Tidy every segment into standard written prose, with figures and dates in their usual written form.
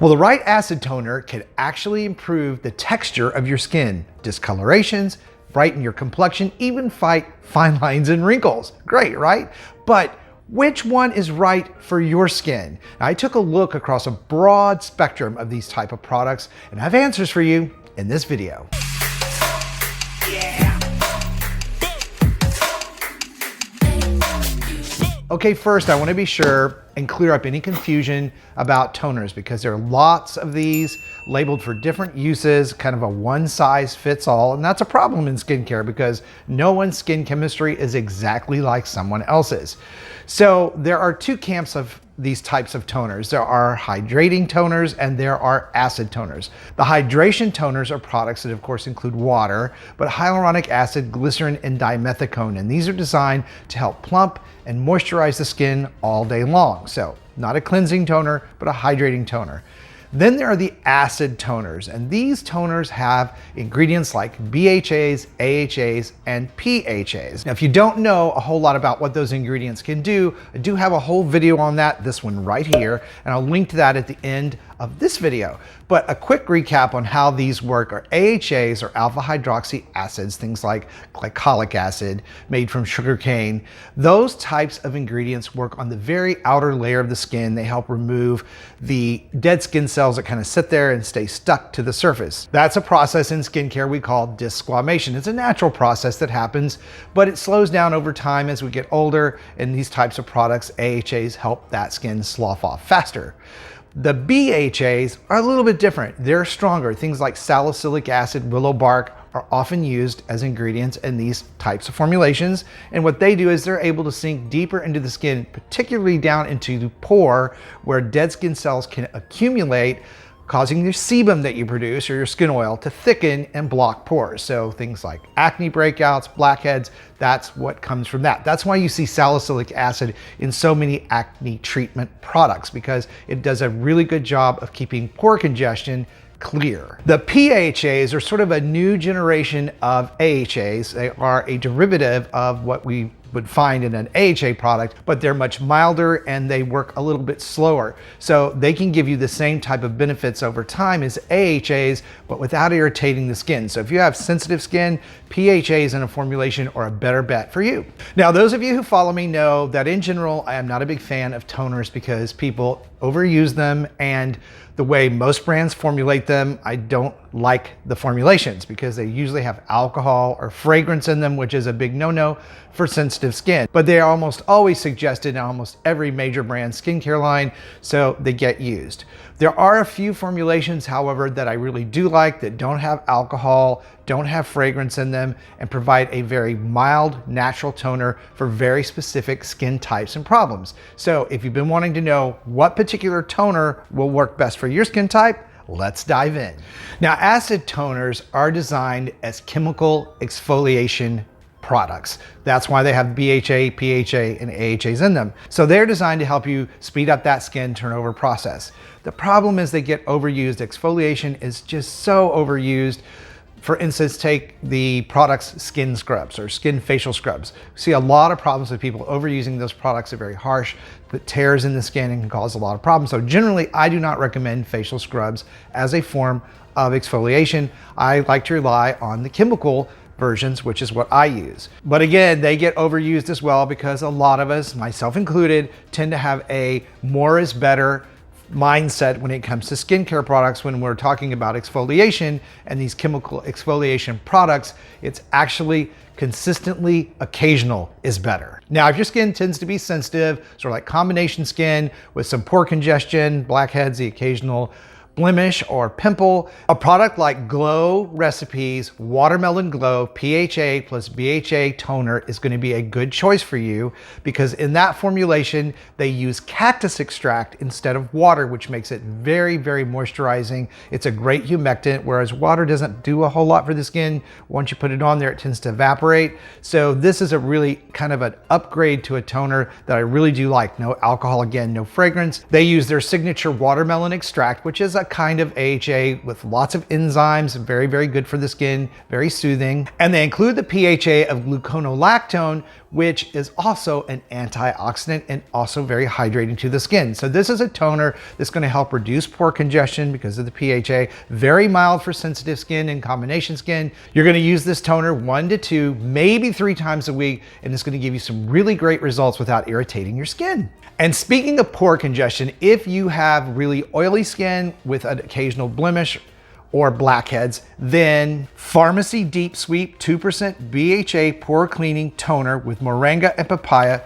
Well, the right acid toner can actually improve the texture of your skin, discolorations, brighten your complexion, even fight fine lines and wrinkles. Great, right? But which one is right for your skin? Now, I took a look across a broad spectrum of these type of products and I have answers for you in this video. Okay, first I want to be sure and clear up any confusion about toners because there are lots of these labeled for different uses, kind of a one size fits all, and that's a problem in skincare because no one's skin chemistry is exactly like someone else's. So there are two camps of these types of toners. There are hydrating toners and there are acid toners. The hydration toners are products that of course include water, but hyaluronic acid, glycerin, and dimethicone. And these are designed to help plump and moisturize the skin all day long. So not a cleansing toner, but a hydrating toner. Then there are the acid toners, and these toners have ingredients like BHAs, AHAs, and PHAs. Now, if you don't know a whole lot about what those ingredients can do, I do have a whole video on that, this one right here, and I'll link to that at the end of this video. But a quick recap on how these work are AHAs or alpha hydroxy acids, things like glycolic acid made from sugarcane. Those types of ingredients work on the very outer layer of the skin. They help remove the dead skin cells that kind of sit there and stay stuck to the surface. That's a process in skincare we call desquamation. It's a natural process that happens, but it slows down over time as we get older, and these types of products, AHAs, help that skin slough off faster. The BHAs are a little bit different. They're stronger. Things like salicylic acid, willow bark are often used as ingredients in these types of formulations. And what they do is they're able to sink deeper into the skin, particularly down into the pore where dead skin cells can accumulate, causing your sebum that you produce or your skin oil to thicken and block pores. So things like acne breakouts, blackheads, that's what comes from that. That's why you see salicylic acid in so many acne treatment products, because it does a really good job of keeping pore congestion clear. The PHAs are sort of a new generation of AHAs. They are a derivative of what we would find in an AHA product, but they're much milder and they work a little bit slower. So they can give you the same type of benefits over time as AHAs, but without irritating the skin. So if you have sensitive skin, PHAs in a formulation are a better bet for you. Now, those of you who follow me know that in general, I am not a big fan of toners because people overuse them, and the way most brands formulate them, I don't like the formulations because they usually have alcohol or fragrance in them, which is a big no-no for sensitive skin. But they are almost always suggested in almost every major brand skincare line, so they get used. There are a few formulations, however, that I really do like that don't have alcohol, don't have fragrance in them, and provide a very mild, natural toner for very specific skin types and problems. So if you've been wanting to know what particular toner will work best for your skin type, let's dive in. Now, acid toners are designed as chemical exfoliation products. That's why they have BHA, PHA, and AHAs in them. So they're designed to help you speed up that skin turnover process. The problem is they get overused. Exfoliation is just so overused. For instance, take the products skin scrubs or skin facial scrubs. We see a lot of problems with people overusing those products. They're very harsh, put tears in the skin and can cause a lot of problems. So generally, I do not recommend facial scrubs as a form of exfoliation. I like to rely on the chemical versions, which is what I use. But again, they get overused as well because a lot of us, myself included, tend to have a more is better mindset when it comes to skincare products. When we're talking about exfoliation and these chemical exfoliation products, it's actually consistently occasional is better. Now, if your skin tends to be sensitive, sort of like combination skin with some pore congestion, blackheads, the occasional blemish or pimple, a product like Glow Recipes Watermelon Glow PHA plus BHA toner is going to be a good choice for you because in that formulation they use cactus extract instead of water, which makes it very, very moisturizing. It's a great humectant, whereas water doesn't do a whole lot for the skin. Once you put it on there, it tends to evaporate. So this is a really kind of an upgrade to a toner that I really do like. No alcohol, again, no fragrance. They use their signature watermelon extract, which is a kind of AHA with lots of enzymes, very, very good for the skin, very soothing. And they include the PHA of gluconolactone, which is also an antioxidant and also very hydrating to the skin. So this is a toner that's going to help reduce pore congestion because of the PHA, very mild for sensitive skin and combination skin. You're going to use this toner 1 to 2, maybe 3 times a week, and it's going to give you some really great results without irritating your skin. And speaking of pore congestion, if you have really oily skin with an occasional blemish or blackheads, then Pharmacy Deep Sweep 2% BHA Pore Cleaning Toner with moringa and papaya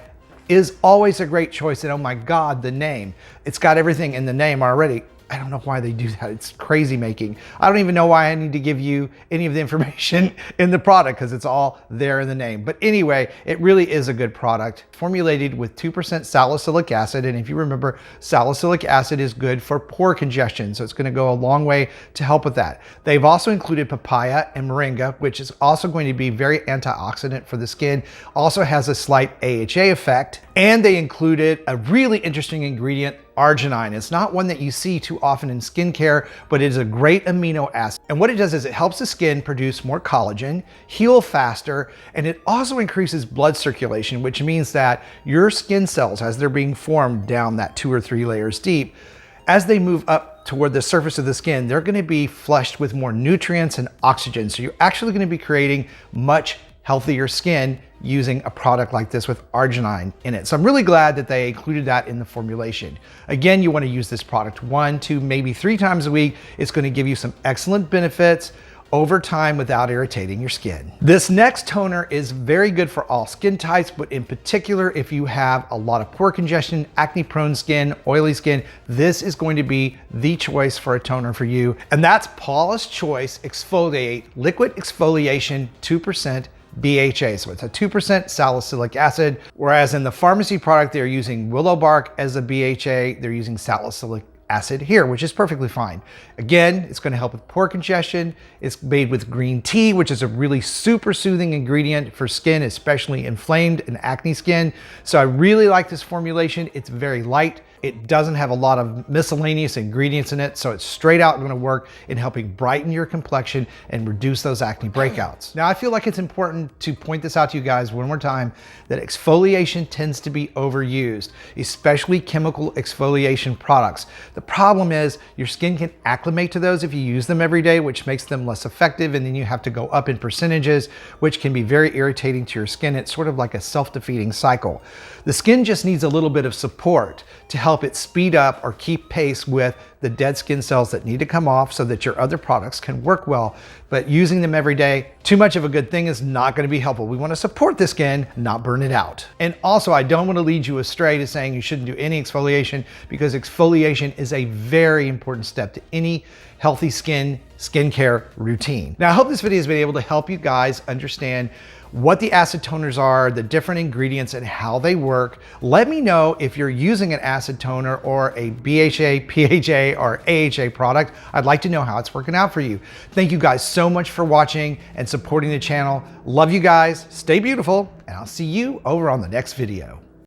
is always a great choice. And oh my God, the name. It's got everything in the name already. I don't know why they do that. It's crazy making. I don't even know why I need to give you any of the information in the product because it's all there in the name. But anyway, it really is a good product formulated with 2% salicylic acid. And if you remember, salicylic acid is good for pore congestion. So it's going to go a long way to help with that. They've also included papaya and moringa, which is also going to be very antioxidant for the skin. Also has a slight AHA effect. And they included a really interesting ingredient, arginine. It's not one that you see too often in skincare, but it is a great amino acid. And what it does is it helps the skin produce more collagen, heal faster, and it also increases blood circulation, which means that your skin cells, as they're being formed down that 2 or 3 layers deep, as they move up toward the surface of the skin, they're going to be flushed with more nutrients and oxygen. So you're actually going to be creating much healthier skin using a product like this with arginine in it. So I'm really glad that they included that in the formulation. Again, you want to use this product 1, 2, maybe 3 times a week. It's going to give you some excellent benefits over time without irritating your skin. This next toner is very good for all skin types, but in particular, if you have a lot of pore congestion, acne prone skin, oily skin, this is going to be the choice for a toner for you. And that's Paula's Choice Exfoliate Liquid Exfoliation 2% BHA. So it's a 2% salicylic acid, whereas in the pharmacy product, they're using willow bark as a BHA. They're using salicylic acid here, which is perfectly fine. Again, it's going to help with pore congestion. It's made with green tea, which is a really super soothing ingredient for skin, especially inflamed and acne skin. So I really like this formulation. It's very light. It doesn't have a lot of miscellaneous ingredients in it, so it's straight out going to work in helping brighten your complexion and reduce those acne breakouts. Now, I feel like it's important to point this out to you guys one more time, that exfoliation tends to be overused, especially chemical exfoliation products. The problem is your skin can acclimate to those if you use them every day, which makes them less effective, and then you have to go up in percentages, which can be very irritating to your skin. It's sort of like a self-defeating cycle. The skin just needs a little bit of support to help it speed up or keep pace with the dead skin cells that need to come off so that your other products can work well. But using them every day, too much of a good thing is not going to be helpful. We want to support the skin, not burn it out. And also, I don't want to lead you astray to saying you shouldn't do any exfoliation, because exfoliation is a very important step to any healthy skincare routine. Now, I hope this video has been able to help you guys understand what the acid toners are, the different ingredients, and how they work. Let me know if you're using an acid toner or a BHA, PHA, or AHA product. I'd like to know how it's working out for you. Thank you guys so much for watching and supporting the channel. Love you guys, stay beautiful, and I'll see you over on the next video.